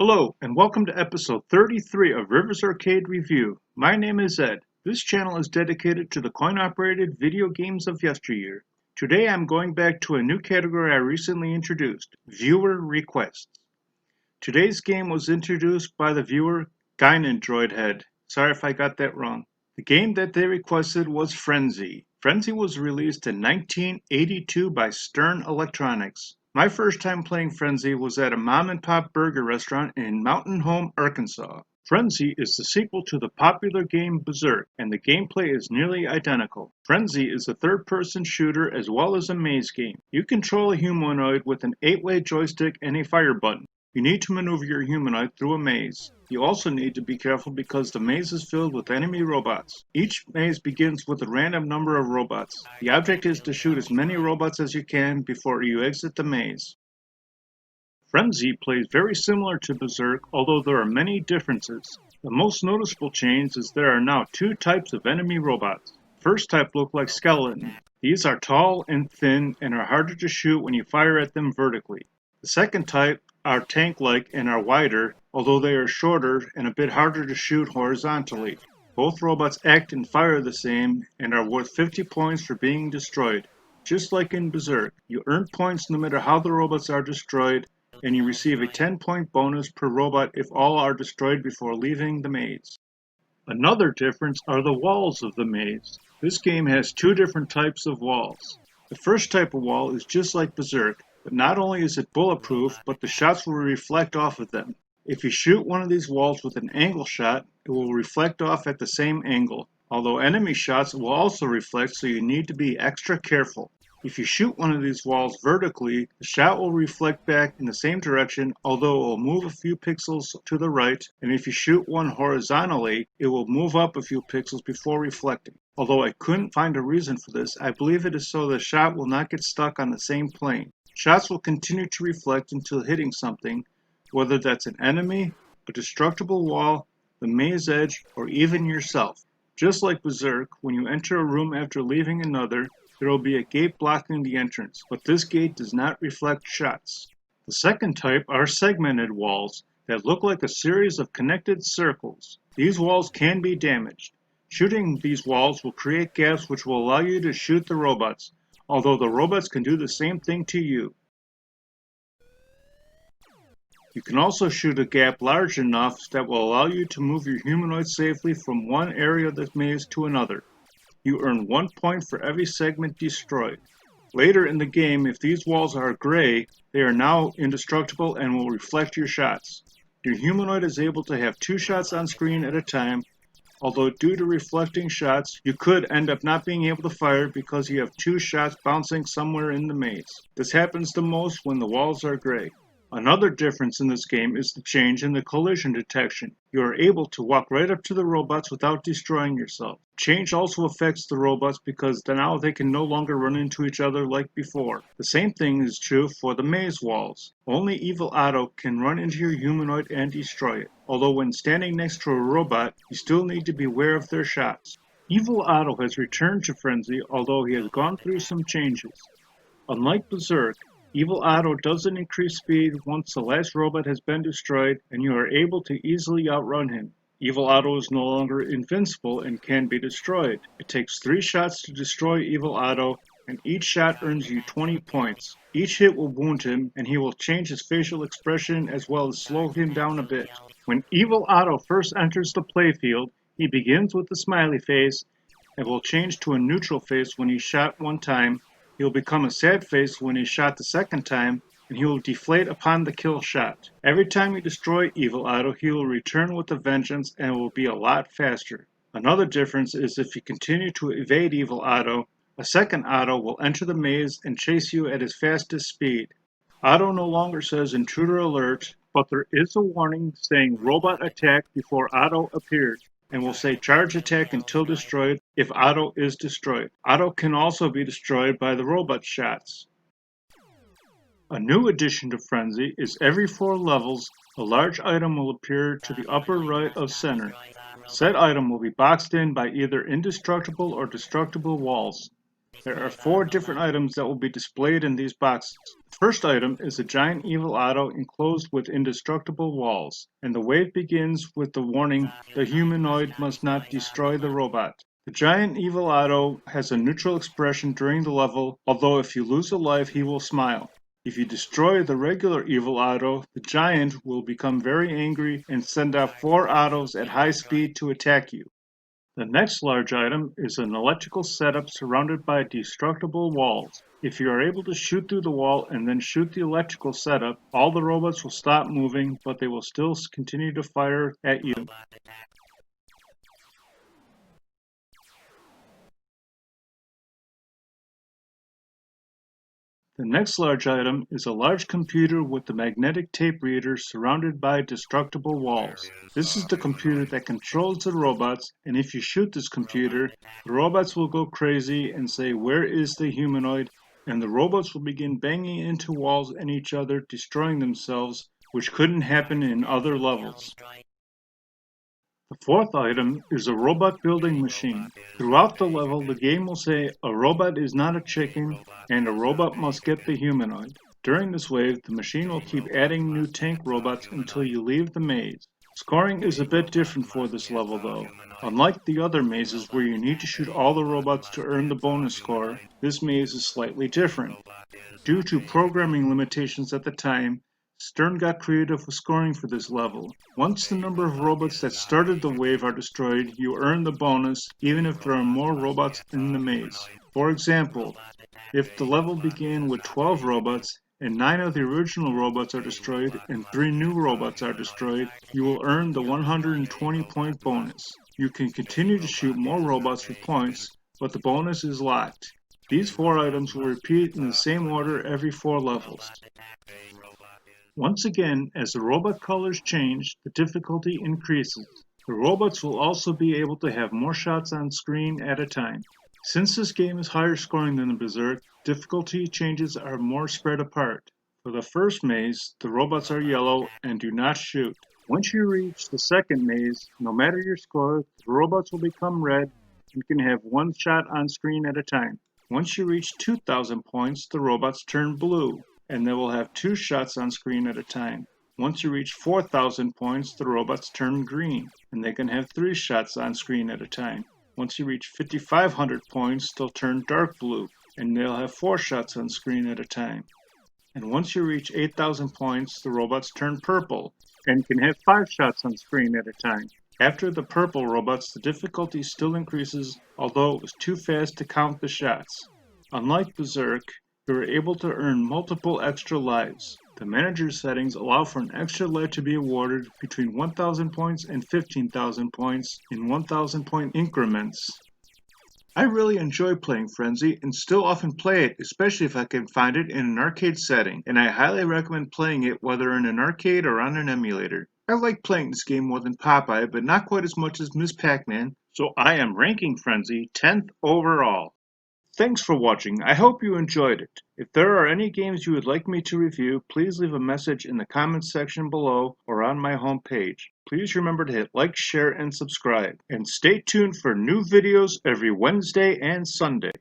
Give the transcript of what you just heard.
Hello, and welcome to episode 33 of Rivers Arcade Review. My name is Ed. This channel is dedicated to the coin-operated video games of yesteryear. Today I'm going back to a new category I recently introduced, Viewer Requests. Today's game was introduced by the viewer GYNANDROIDHEAD. Sorry if I got that wrong. The game that they requested was Frenzy. Frenzy was released in 1982 by Stern Electronics. My first time playing Frenzy was at a mom-and-pop burger restaurant in Mountain Home, Arkansas. Frenzy is the sequel to the popular game Berzerk, and the gameplay is nearly identical. Frenzy is a third-person shooter as well as a maze game. You control a humanoid with an 8-way joystick and a fire button. You need to maneuver your humanoid through a maze. You also need to be careful because the maze is filled with enemy robots. Each maze begins with a random number of robots. The object is to shoot as many robots as you can before you exit the maze. Frenzy plays very similar to Berzerk, although there are many differences. The most noticeable change is there are now two types of enemy robots. First type look like skeletons. These are tall and thin and are harder to shoot when you fire at them vertically. The second type are tank-like and are wider, although they are shorter and a bit harder to shoot horizontally. Both robots act and fire the same and are worth 50 points for being destroyed. Just like in Berzerk, you earn points no matter how the robots are destroyed, and you receive a 10-point bonus per robot if all are destroyed before leaving the maze. Another difference are the walls of the maze. This game has two different types of walls. The first type of wall is just like Berzerk, but not only is it bulletproof, but the shots will reflect off of them. If you shoot one of these walls with an angle shot, it will reflect off at the same angle. Although enemy shots will also reflect, so you need to be extra careful. If you shoot one of these walls vertically, the shot will reflect back in the same direction, although it will move a few pixels to the right, and if you shoot one horizontally, it will move up a few pixels before reflecting. Although I couldn't find a reason for this, I believe it is so the shot will not get stuck on the same plane. Shots will continue to reflect until hitting something, whether that's an enemy, a destructible wall, the maze edge, or even yourself. Just like Berzerk, when you enter a room after leaving another, there will be a gate blocking the entrance, but this gate does not reflect shots. The second type are segmented walls that look like a series of connected circles. These walls can be damaged. Shooting these walls will create gaps which will allow you to shoot the robots, although the robots can do the same thing to you. You can also shoot a gap large enough that will allow you to move your humanoid safely from one area of the maze to another. You earn 1 point for every segment destroyed. Later in the game, if these walls are gray, they are now indestructible and will reflect your shots. Your humanoid is able to have 2 shots on screen at a time, although due to reflecting shots, you could end up not being able to fire because you have 2 shots bouncing somewhere in the maze. This happens the most when the walls are gray. Another difference in this game is the change in the collision detection. You are able to walk right up to the robots without destroying yourself. Change also affects the robots because now they can no longer run into each other like before. The same thing is true for the maze walls. Only Evil Otto can run into your humanoid and destroy it. Although when standing next to a robot, you still need to be aware of their shots. Evil Otto has returned to Frenzy, although he has gone through some changes. Unlike Berzerk, Evil Otto doesn't increase speed once the last robot has been destroyed, and you are able to easily outrun him. Evil Otto is no longer invincible and can be destroyed. It takes 3 shots to destroy Evil Otto, and each shot earns you 20 points. Each hit will wound him, and he will change his facial expression as well as slow him down a bit. When Evil Otto first enters the playfield, he begins with a smiley face and will change to a neutral face when he's shot one time. He will become a sad face when he's shot the second time, and he will deflate upon the kill shot. Every time you destroy Evil Otto, he will return with a vengeance and will be a lot faster. Another difference is if you continue to evade Evil Otto, a second Otto will enter the maze and chase you at his fastest speed. Otto no longer says intruder alert, but there is a warning saying robot attack before Otto appears, and will say charge attack until destroyed if Otto is destroyed. Otto can also be destroyed by the robot shots. A new addition to Frenzy is every 4 levels, a large item will appear to the upper right of center. Said item will be boxed in by either indestructible or destructible walls. There are 4 different items that will be displayed in these boxes. The First item is a giant evil auto enclosed with indestructible walls, and the wave begins with the warning, the humanoid must not destroy the robot. The giant evil auto has a neutral expression during the level, although if you lose a life he will smile. If you destroy the regular evil auto, the giant will become very angry and send out 4 autos at high speed to attack you. The next large item is an electrical setup surrounded by destructible walls. If you are able to shoot through the wall and then shoot the electrical setup, all the robots will stop moving, but they will still continue to fire at you. The next large item is a large computer with the magnetic tape reader surrounded by destructible walls. This is the computer that controls the robots, and if you shoot this computer, the robots will go crazy and say, "Where is the humanoid?" And the robots will begin banging into walls and each other, destroying themselves, which couldn't happen in other levels. The fourth item is a robot building machine. Throughout the level, the game will say, "A robot is not a chicken," and "A robot must get the humanoid." During this wave, the machine will keep adding new tank robots until you leave the maze. Scoring is a bit different for this level though. Unlike the other mazes where you need to shoot all the robots to earn the bonus score, this maze is slightly different. Due to programming limitations at the time, Stern got creative with scoring for this level. Once the number of robots that started the wave are destroyed, you earn the bonus even if there are more robots in the maze. For example, if the level began with 12 robots and 9 of the original robots are destroyed and 3 new robots are destroyed, you will earn the 120-point bonus. You can continue to shoot more robots for points, but the bonus is locked. These 4 items will repeat in the same order every 4 levels. Once again, as the robot colors change, the difficulty increases. The robots will also be able to have more shots on screen at a time. Since this game is higher scoring than the Berzerk, difficulty changes are more spread apart. For the first maze, the robots are yellow and do not shoot. Once you reach the second maze, no matter your score, the robots will become red and can have 1 shot on screen at a time. Once you reach 2,000 points, the robots turn blue, and they will have 2 shots on screen at a time. Once you reach 4,000 points, the robots turn green, and they can have 3 shots on screen at a time. Once you reach 5,500 points, they'll turn dark blue, and they'll have 4 shots on screen at a time. And once you reach 8,000 points, the robots turn purple, and can have 5 shots on screen at a time. After the purple robots, the difficulty still increases, although it was too fast to count the shots. Unlike Berzerk, you are able to earn multiple extra lives. The manager settings allow for an extra life to be awarded between 1,000 points and 15,000 points in 1,000 point increments. I really enjoy playing Frenzy and still often play it, especially if I can find it in an arcade setting, and I highly recommend playing it whether in an arcade or on an emulator. I like playing this game more than Popeye, but not quite as much as Ms. Pac-Man, so I am ranking Frenzy 10th overall. Thanks for watching. I hope you enjoyed it. If there are any games you would like me to review, please leave a message in the comments section below or on my homepage. Please remember to hit like, share, and subscribe. And stay tuned for new videos every Wednesday and Sunday.